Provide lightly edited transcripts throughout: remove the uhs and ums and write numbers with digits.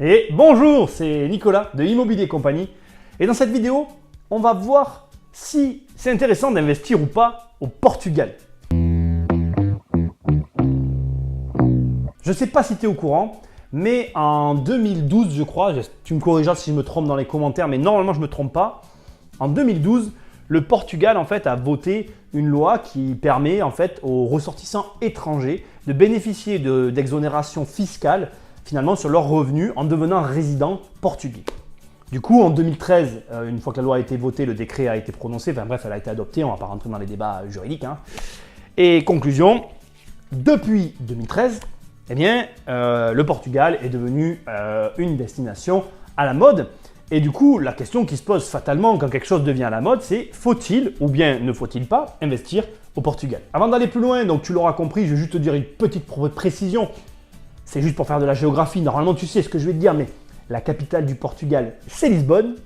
Et bonjour, c'est Nicolas de Immobilier Compagnie. Et dans cette vidéo, on va voir si c'est intéressant d'investir ou pas au Portugal. Je ne sais pas si tu es au courant, mais en 2012, je crois, tu me corrigeras si je me trompe dans les commentaires, mais normalement je ne me trompe pas. En 2012, le Portugal en fait a voté une loi qui permet en fait aux ressortissants étrangers de bénéficier d'exonérations fiscales finalement sur leurs revenus en devenant résident portugais. Du coup, en 2013, une fois que la loi a été votée, le décret a été prononcé, enfin bref, elle a été adoptée, on ne va pas rentrer dans les débats juridiques. Et conclusion, depuis 2013, eh bien, le Portugal est devenu une destination à la mode. Et du coup, la question qui se pose fatalement quand quelque chose devient à la mode, c'est faut-il ou bien ne faut-il pas investir au Portugal? Avant d'aller plus loin, donc tu l'auras compris, je vais juste te dire une petite précision. C'est juste pour faire de la géographie. Normalement, tu sais ce que je vais te dire, mais la capitale du Portugal, c'est Lisbonne.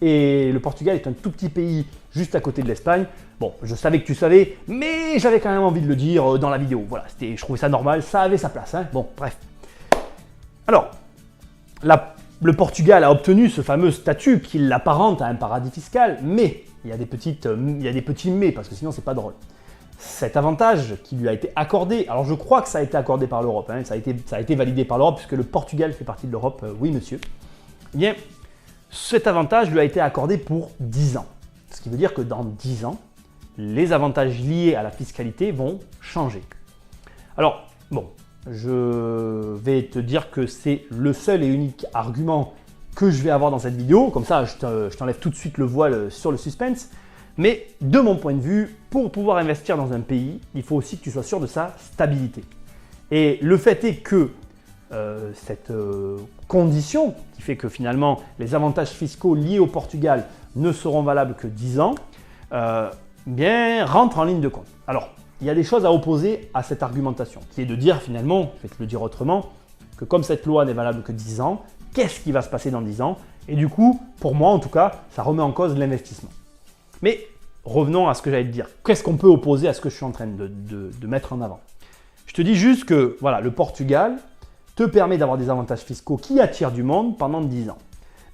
Et le Portugal est un tout petit pays juste à côté de l'Espagne. Bon, je savais que tu savais, mais j'avais quand même envie de le dire dans la vidéo. Voilà, je trouvais ça normal, ça avait sa place. Bon, bref. Alors, le Portugal a obtenu ce fameux statut qui l'apparente à un paradis fiscal, mais il y a des petits mais, parce que sinon, c'est pas drôle. Cet avantage qui lui a été accordé, alors je crois que ça a été accordé par l'Europe, ça a été validé par l'Europe puisque le Portugal fait partie de l'Europe, oui monsieur. Eh bien, cet avantage lui a été accordé pour 10 ans. Ce qui veut dire que dans 10 ans, les avantages liés à la fiscalité vont changer. Alors, bon, je vais te dire que c'est le seul et unique argument que je vais avoir dans cette vidéo, comme ça je t'enlève tout de suite le voile sur le suspense. Mais de mon point de vue, pour pouvoir investir dans un pays, il faut aussi que tu sois sûr de sa stabilité. Et le fait est que cette condition, qui fait que finalement les avantages fiscaux liés au Portugal ne seront valables que 10 ans, bien rentre en ligne de compte. Alors, il y a des choses à opposer à cette argumentation, qui est de dire finalement, je vais te le dire autrement, que comme cette loi n'est valable que 10 ans, qu'est-ce qui va se passer dans 10 ans? Et du coup, pour moi en tout cas, ça remet en cause l'investissement. Mais revenons à ce que j'allais te dire. Qu'est-ce qu'on peut opposer à ce que je suis en train de mettre en avant? Je te dis juste que voilà, le Portugal te permet d'avoir des avantages fiscaux qui attirent du monde pendant 10 ans.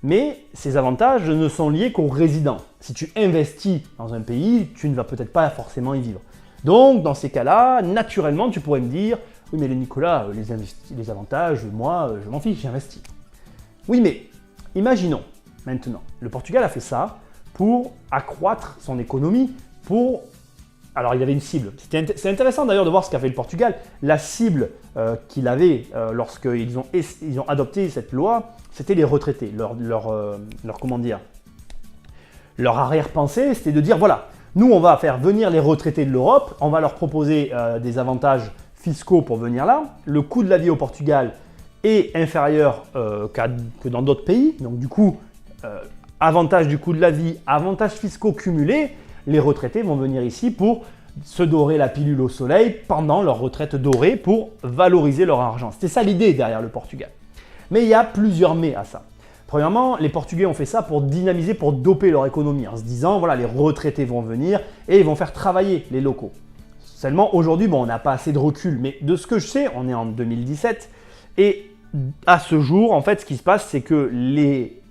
Mais ces avantages ne sont liés qu'aux résidents. Si tu investis dans un pays, tu ne vas peut-être pas forcément y vivre. Donc, dans ces cas-là, naturellement, tu pourrais me dire « Oui, mais les Nicolas, les avantages, moi, je m'en fiche, j'investis. » Oui, mais imaginons maintenant, le Portugal a fait ça pour accroître son économie, Alors, il avait une cible. C'est intéressant d'ailleurs de voir ce qu'a fait le Portugal. La cible qu'il avait lorsqu'ils ont adopté cette loi, c'était les retraités. Leur arrière-pensée, c'était de dire, voilà, nous, on va faire venir les retraités de l'Europe, on va leur proposer des avantages fiscaux pour venir là. Le coût de la vie au Portugal est inférieur que dans d'autres pays. Donc, du coup, avantage du coût de la vie, avantages fiscaux cumulés, les retraités vont venir ici pour se dorer la pilule au soleil pendant leur retraite dorée pour valoriser leur argent. C'était ça l'idée derrière le Portugal. Mais il y a plusieurs mais à ça. Premièrement, les Portugais ont fait ça pour dynamiser, pour doper leur économie en se disant, voilà, les retraités vont venir et ils vont faire travailler les locaux. Seulement aujourd'hui, bon, on n'a pas assez de recul, mais de ce que je sais, on est en 2017 et à ce jour, en fait, ce qui se passe, c'est que les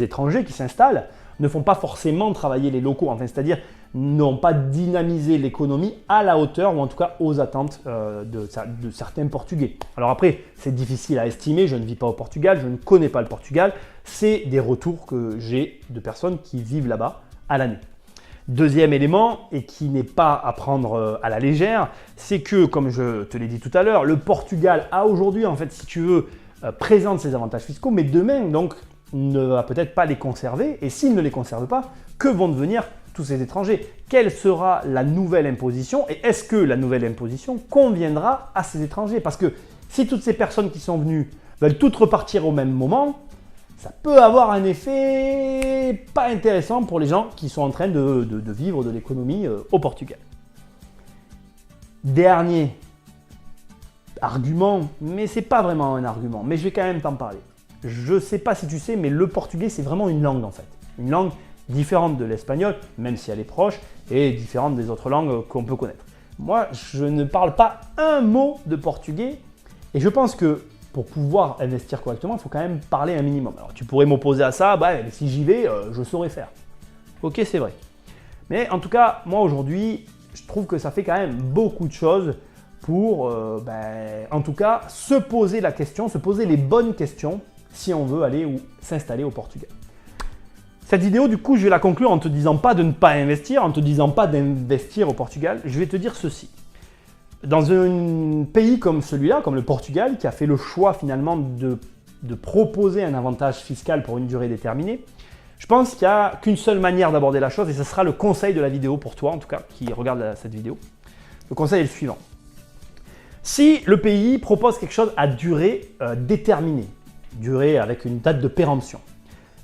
étrangers qui s'installent ne font pas forcément travailler les locaux, enfin, c'est-à-dire n'ont pas dynamisé l'économie à la hauteur ou en tout cas aux attentes de certains Portugais. Alors après, c'est difficile à estimer, je ne vis pas au Portugal, je ne connais pas le Portugal, c'est des retours que j'ai de personnes qui vivent là-bas à l'année. Deuxième élément, et qui n'est pas à prendre à la légère, c'est que, comme je te l'ai dit tout à l'heure, le Portugal a aujourd'hui, en fait, si tu veux, présente ses avantages fiscaux, mais demain, donc, ne va peut-être pas les conserver. Et s'il ne les conserve pas, que vont devenir tous ces étrangers? Quelle sera la nouvelle imposition? Et est-ce que la nouvelle imposition conviendra à ces étrangers? Parce que si toutes ces personnes qui sont venues veulent toutes repartir au même moment, ça peut avoir un effet pas intéressant pour les gens qui sont en train de vivre de l'économie au Portugal. Dernier argument, mais c'est pas vraiment un argument, mais je vais quand même t'en parler. Je ne sais pas si tu sais, mais le portugais, c'est vraiment une langue en fait. Une langue différente de l'espagnol, même si elle est proche, et différente des autres langues qu'on peut connaître. Moi, je ne parle pas un mot de portugais, et je pense que pour pouvoir investir correctement, il faut quand même parler un minimum. Alors tu pourrais m'opposer à ça, bah, si j'y vais, je saurais faire. Ok, c'est vrai. Mais en tout cas, moi aujourd'hui, je trouve que ça fait quand même beaucoup de choses pour, en tout cas, se poser la question, se poser les bonnes questions si on veut aller ou s'installer au Portugal. Cette vidéo, du coup, je vais la conclure en te disant pas de ne pas investir, en te disant pas d'investir au Portugal. Je vais te dire ceci. Dans un pays comme celui-là, comme le Portugal, qui a fait le choix finalement de proposer un avantage fiscal pour une durée déterminée, je pense qu'il n'y a qu'une seule manière d'aborder la chose et ce sera le conseil de la vidéo pour toi, en tout cas, qui regarde cette vidéo. Le conseil est le suivant. Si le pays propose quelque chose à durée déterminée, durée avec une date de péremption,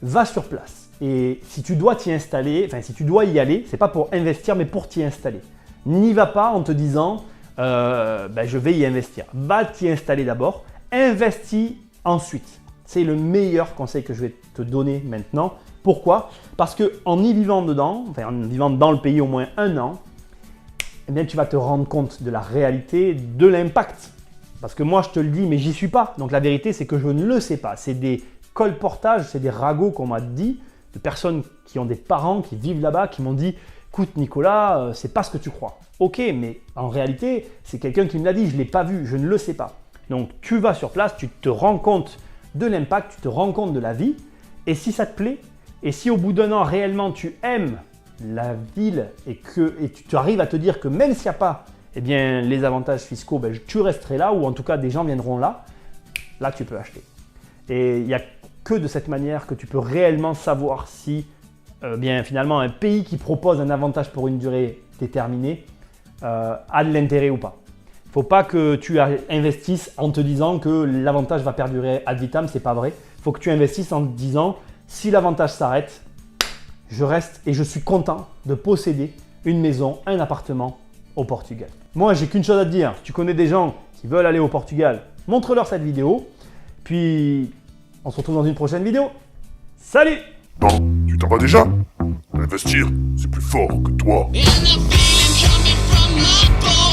va sur place. Et si tu dois t'y installer, enfin si tu dois y aller, c'est pas pour investir mais pour t'y installer. N'y va pas en te disant je vais y investir. Va t'y installer d'abord, investis ensuite. C'est le meilleur conseil que je vais te donner maintenant. Pourquoi? Parce qu'en y vivant dedans, enfin en vivant dans le pays au moins 1 an, eh bien, tu vas te rendre compte de la réalité, de l'impact. Parce que moi je te le dis mais j'y suis pas. Donc la vérité c'est que je ne le sais pas. C'est des colportages, c'est des ragots qu'on m'a dit, de personnes qui ont des parents qui vivent là-bas, qui m'ont dit « Écoute Nicolas, c'est pas ce que tu crois. » Ok, mais en réalité, c'est quelqu'un qui me l'a dit, je ne l'ai pas vu, je ne le sais pas. Donc tu vas sur place, tu te rends compte de l'impact, tu te rends compte de la vie, et si ça te plaît, et si au bout d'1 an réellement tu aimes la ville et tu arrives à te dire que même s'il n'y a pas les avantages fiscaux, tu resterais là, ou en tout cas des gens viendront là, là tu peux acheter. Et il n'y a que de cette manière que tu peux réellement savoir si finalement un pays qui propose un avantage pour une durée déterminée a de l'intérêt ou pas. Il ne faut pas que tu investisses en te disant que l'avantage va perdurer ad vitam, c'est pas vrai. Il faut que tu investisses en te disant si l'avantage s'arrête, je reste et je suis content de posséder une maison, un appartement au Portugal. Moi, j'ai qu'une chose à te dire. Si tu connais des gens qui veulent aller au Portugal, montre-leur cette vidéo. Puis, on se retrouve dans une prochaine vidéo. Salut! Non, tu t'en vas déjà? Investir, c'est plus fort que toi. And the feeling coming from my bones.